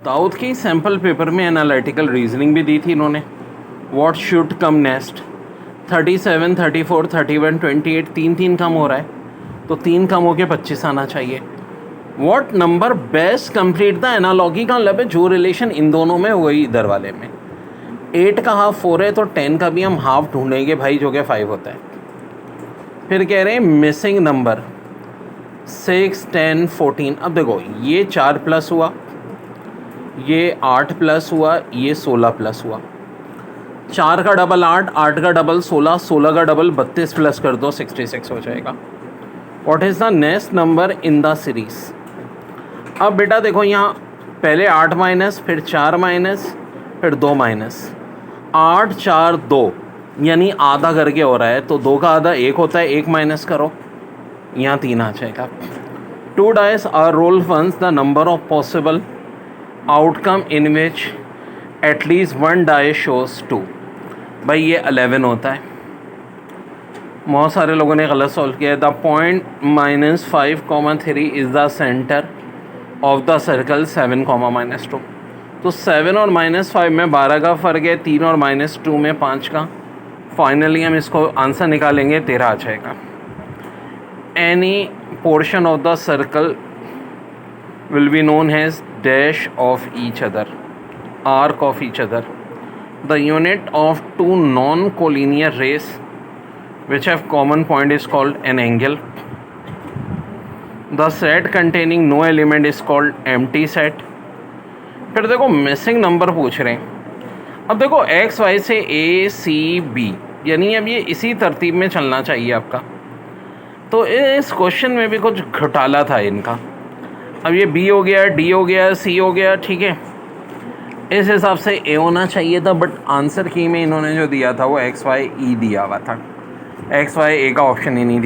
दाऊद की sample paper में analytical reasoning भी दी थी इन्होंने। व्हाट शुड कम नेक्स्ट, 37, 34, 31, 28, तीन कम हो रहा है, तो 3 कम होके 25 आना चाहिए। What number best complete the analogy का मतलब है जो रिलेशन इन दोनों में वही इधर वाले में। 8 का हाफ 4 है तो 10 का भी हम हाफ ढूंढेंगे भाई, जो कि 5 होता है। फिर कह रहे हैं मिसिंग नंबर 6, 10, 14। अब देखो ये 4 प्लस हुआ, ये 8 प्लस हुआ, ये 16 प्लस हुआ। 4 का डबल 8, 8 का डबल 16, 16 का डबल 32 प्लस कर दो 66 हो जाएगा। What is the next number in the series. अब बेटा देखो यहाँ पहले 8 माइनस, फिर 4 माइनस, फिर 2 माइनस। 8, 4, 2 यानी आधा करके हो रहा है, तो 2 का आधा 1 होता है, 1 माइनस करो, यहाँ 3 आ जाएगा। 2 dice are roll once the number of possible outcome in which at least 1 die shows 2। भाई ये 11 होता है। बहुत सारे लोगों ने गलत सॉल्व किया है। The point -5, 3 is the centre of the circle 7, -2। तो 7 और -5 में 12 का फ़र्क है, 3 और -2 में 5 का। फाइनली हम इसको आंसर निकालेंगे, 13 आ जाएगा। Any portion of the circle will be known as dash of each other, arc of each other. The unit of two non-collinear rays which have common point is called an angle. The set containing no element is called empty set. फिर देखो missing number पूछ रहे हैं। अब देखो x Y से ए C B, यानी अब ये इसी तरतीब में चलना चाहिए आपका। तो इस क्वेश्चन में भी कुछ घोटाला था इनका। अब ये बी हो गया, डी हो गया, सी हो गया, ठीक है। इस हिसाब से ए होना चाहिए था, बट आंसर की में इन्होंने जो दिया था वो एक्स वाई ई दिया हुआ था। एक्स वाई ए का ऑप्शन ही नहीं दिया।